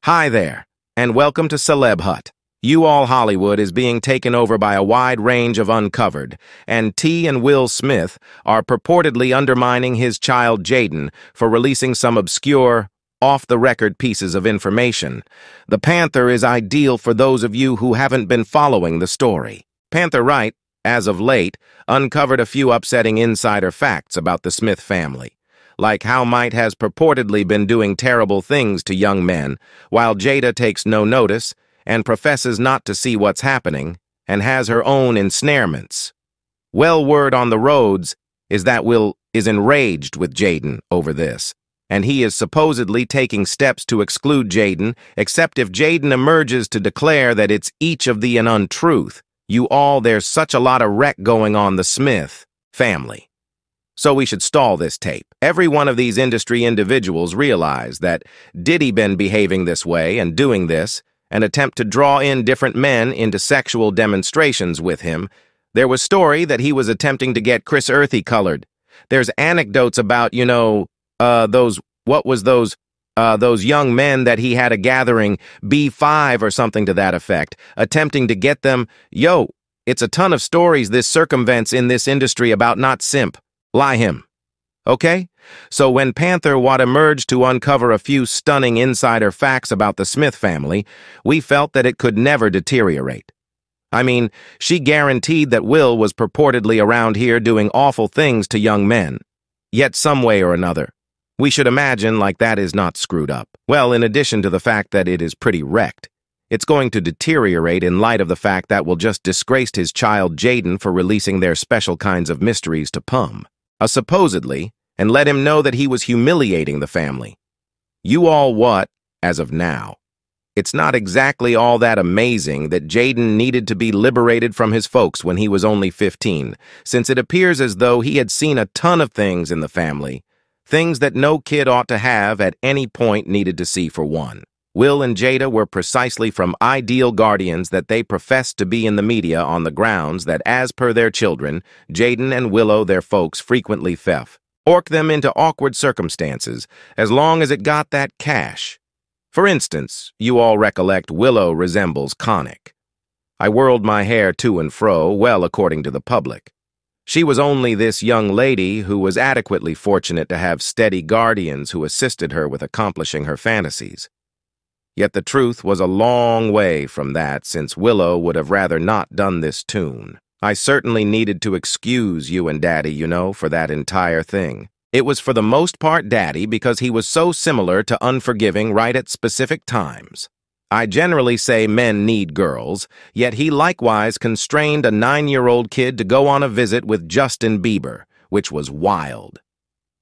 Hi there, and welcome to Celeb Hut. You All Hollywood is being taken over by a wide range of uncovered, and T and Will Smith are purportedly undermining his child Jaden for releasing some obscure, off-the-record pieces of information. The Panther is ideal for those of you who haven't been following the story. Panther Wright, as of late, uncovered a few upsetting insider facts about the Smith family, like how Might has purportedly been doing terrible things to young men, while Jada takes no notice and professes not to see what's happening and has her own ensnarements. Well, word on the roads is that Will is enraged with Jaden over this, and he is supposedly taking steps to exclude Jaden, except if Jaden emerges to declare that it's each of thee an untruth. There's such a lot of wreck going on the Smith family. So we should stall this tape. Every one of these industry individuals realize that Diddy been behaving this way and doing this, and attempt to draw in different men into sexual demonstrations with him. There was story that he was attempting to get Chris Earthy colored. There's anecdotes about, those young men that he had a gathering, B5 or something to that effect, attempting to get them. It's a ton of stories this circumvents in this industry about not simp. Lie him. Okay? So when Panther Watt emerged to uncover a few stunning insider facts about the Smith family, we felt that it could never deteriorate. I mean, she guaranteed that Will was purportedly around here doing awful things to young men. Yet some way or another, we should imagine like that is not screwed up. Well, in addition to the fact that it is pretty wrecked, it's going to deteriorate in light of the fact that Will just disgraced his child Jaden for releasing their special kinds of mysteries to Pum. Supposedly, and let him know that he was humiliating the family. As of now? It's not exactly all that amazing that Jaden needed to be liberated from his folks when he was only 15, since it appears as though he had seen a ton of things in the family, things that no kid ought to have at any point needed to see for one. Will and Jada were precisely from ideal guardians that they professed to be in the media on the grounds that, as per their children, Jaden and Willow, their folks, frequently orked them into awkward circumstances, as long as it got that cash. For instance, you all recollect Willow resembles Conic. I whirled my hair to and fro, well, according to the public. She was only this young lady who was adequately fortunate to have steady guardians who assisted her with accomplishing her fantasies. Yet the truth was a long way from that, since Willow would have rather not done this tune. I certainly needed to excuse you and Daddy, for that entire thing. It was for the most part Daddy because he was so similar to unforgiving right at specific times. I generally say men need girls, yet he likewise constrained a 9-year-old kid to go on a visit with Justin Bieber, which was wild.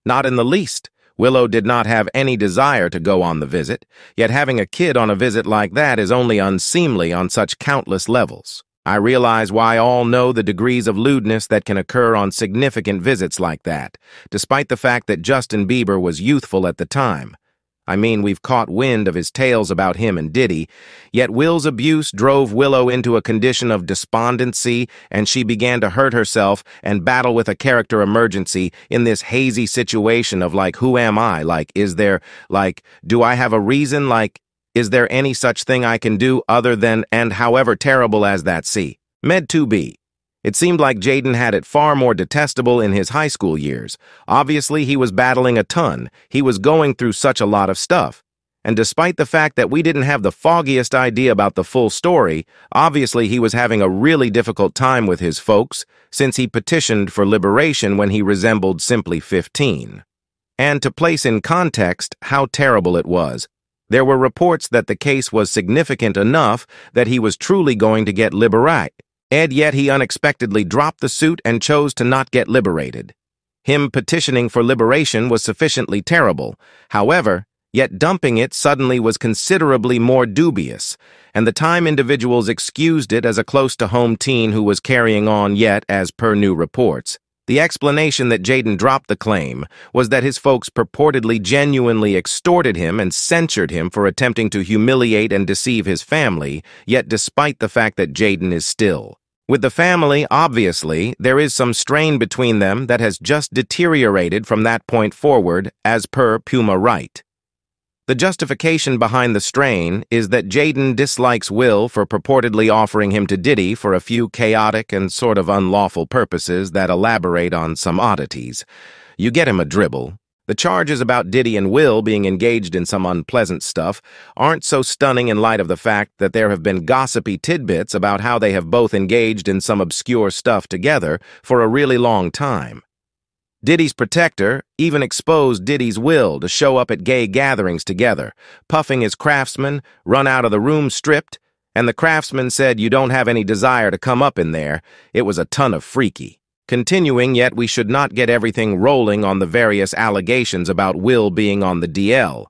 Not in the least. Willow did not have any desire to go on the visit, yet having a kid on a visit like that is only unseemly on such countless levels. I realize why all know the degrees of lewdness that can occur on significant visits like that, despite the fact that Justin Bieber was youthful at the time. I mean, we've caught wind of his tales about him and Diddy, yet Will's abuse drove Willow into a condition of despondency, and she began to hurt herself and battle with a character emergency in this hazy situation of who am I? Do I have a reason? Is there any such thing I can do other than, and however terrible as that see? Med 2B. It seemed like Jaden had it far more detestable in his high school years. Obviously, he was battling a ton. He was going through such a lot of stuff. And despite the fact that we didn't have the foggiest idea about the full story, obviously he was having a really difficult time with his folks, since he petitioned for liberation when he resembled simply 15. And to place in context how terrible it was, there were reports that the case was significant enough that he was truly going to get liberated. Yet he unexpectedly dropped the suit and chose to not get liberated. Him petitioning for liberation was sufficiently terrible. However, yet dumping it suddenly was considerably more dubious, and the Time individuals excused it as a close-to-home teen who was carrying on yet, as per new reports. The explanation that Jaden dropped the claim was that his folks purportedly genuinely extorted him and censured him for attempting to humiliate and deceive his family, yet despite the fact that Jaden is still with the family, obviously, there is some strain between them that has just deteriorated from that point forward, as per Puma Wright. The justification behind the strain is that Jaden dislikes Will for purportedly offering him to Diddy for a few chaotic and sort of unlawful purposes that elaborate on some oddities. You get him a dribble. The charges about Diddy and Will being engaged in some unpleasant stuff aren't so stunning in light of the fact that there have been gossipy tidbits about how they have both engaged in some obscure stuff together for a really long time. Diddy's protector even exposed Diddy's Will to show up at gay gatherings together, puffing his craftsman, run out of the room stripped, and the craftsman said you don't have any desire to come up in there. It was a ton of freaky. Continuing, yet we should not get everything rolling on the various allegations about Will being on the DL,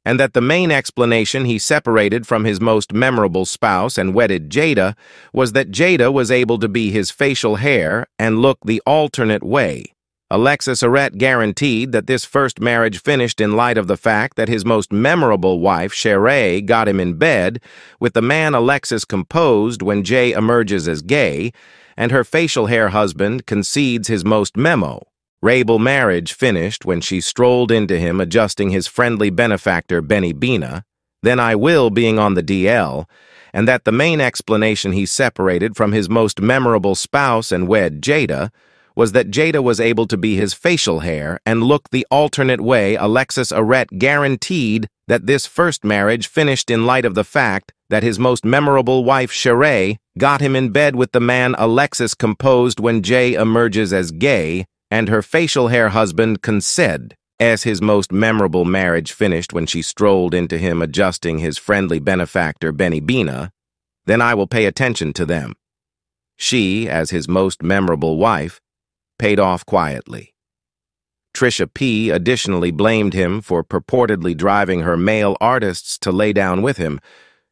and that the main explanation he separated from his most memorable spouse and wedded Jada was that Jada was able to be his facial hair and look the alternate way. Alexis Arrett guaranteed that this first marriage finished in light of the fact that his most memorable wife, Sheree, got him in bed with the man Alexis composed when Jay emerges as gay, and her facial hair husband concedes his most memorable marriage finished when she strolled into him adjusting his friendly benefactor Benny Bina, then I Will being on the DL, and that the main explanation he separated from his most memorable spouse and wed Jada was that Jada was able to be his facial hair and look the alternate way. Alexis Arrett guaranteed that this first marriage finished in light of the fact that his most memorable wife, Sheree, got him in bed with the man Alexis composed when Jay emerges as gay, and her facial hair husband conceded as his most memorable marriage finished when she strolled into him adjusting his friendly benefactor Benny Bina, then I will pay attention to them. She, as his most memorable wife, paid off quietly. Trisha P. additionally blamed him for purportedly driving her male artists to lay down with him.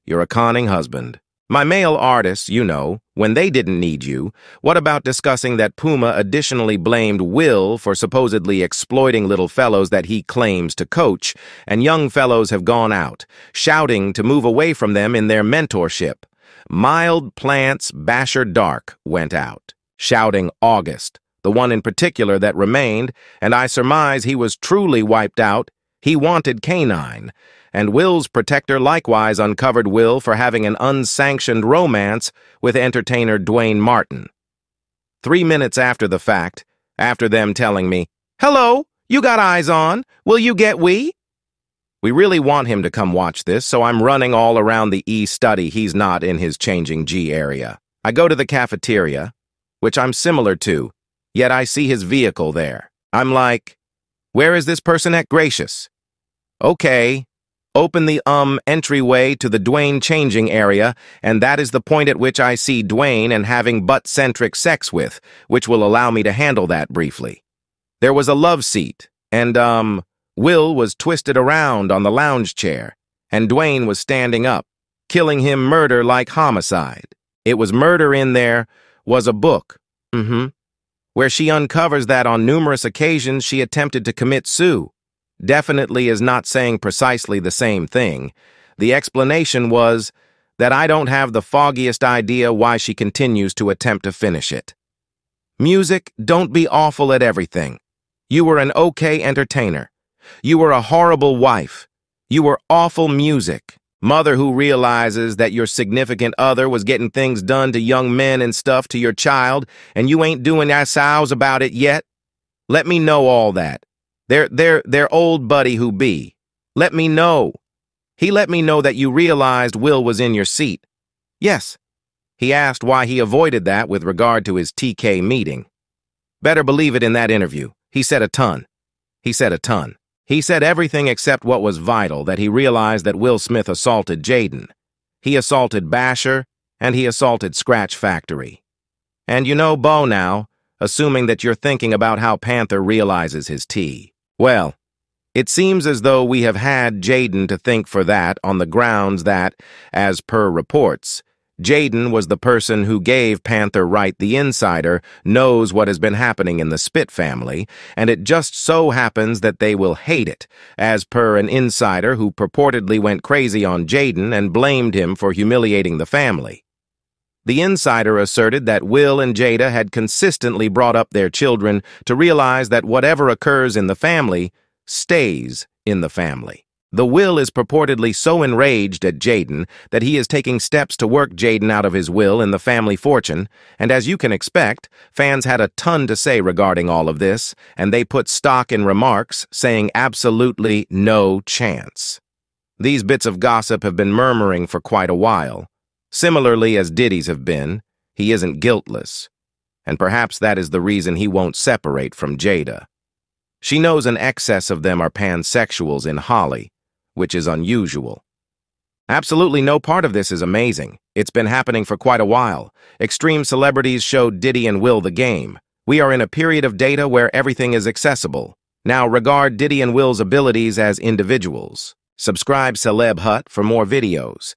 You're a conning husband. My male artists, you know, when they didn't need you. What about discussing that Puma additionally blamed Will for supposedly exploiting little fellows that he claims to coach, and young fellows have gone out, shouting to move away from them in their mentorship. Mild Plants Basher Dark went out, shouting August, the one in particular that remained, and I surmise he was truly wiped out. He wanted Canine. And Will's protector likewise uncovered Will for having an unsanctioned romance with entertainer Dwayne Martin. 3 minutes after the fact, after them telling me, "Hello, you got eyes on, will you get we?" We really want him to come watch this, so I'm running all around the E-study he's not in his changing G area. I go to the cafeteria, which I'm similar to, yet I see his vehicle there. I'm like, where is this person at Gracious? Okay. Open the entryway to the Dwayne changing area, and that is the point at which I see Dwayne and having butt-centric sex with, which will allow me to handle that briefly. There was a love seat, and, Will was twisted around on the lounge chair, and Dwayne was standing up, killing him murder like homicide. It was murder in there, was a book, where she uncovers that on numerous occasions she attempted to commit suicide. Definitely is not saying precisely the same thing. The explanation was that I don't have the foggiest idea why she continues to attempt to finish it. Music, don't be awful at everything. You were an okay entertainer. You were a horrible wife. You were awful music. Mother who realizes that your significant other was getting things done to young men and stuff to your child, and you ain't doing sows about it yet. Let me know all that. Their old buddy who be. Let me know. He let me know that you realized Will was in your seat. Yes. He asked why he avoided that with regard to his TK meeting. Better believe it in that interview. He said a ton. He said a ton. He said everything except what was vital, that he realized that Will Smith assaulted Jaden. He assaulted Basher, and he assaulted Scratch Factory. And you know Bo now, assuming that you're thinking about how Panther realizes his tea. Well, it seems as though we have had Jaden to think for that on the grounds that, as per reports, Jaden was the person who gave Panther Wright the insider, knows what has been happening in the Spit family, and it just so happens that they will hate it, as per an insider who purportedly went crazy on Jaden and blamed him for humiliating the family. The insider asserted that Will and Jada had consistently brought up their children to realize that whatever occurs in the family stays in the family. The will is purportedly so enraged at Jaden that he is taking steps to work Jaden out of his will and the family fortune, and as you can expect, fans had a ton to say regarding all of this, and they put stock in remarks saying absolutely no chance. These bits of gossip have been murmuring for quite a while. Similarly as Diddy's have been, he isn't guiltless, and perhaps that is the reason he won't separate from Jada. She knows an excess of them are pansexuals in Holly, which is unusual. Absolutely no part of this is amazing. It's been happening for quite a while. Extreme celebrities showed Diddy and Will the game. We are in a period of data where everything is accessible. Now regard Diddy and Will's abilities as individuals. Subscribe Celeb Hut for more videos.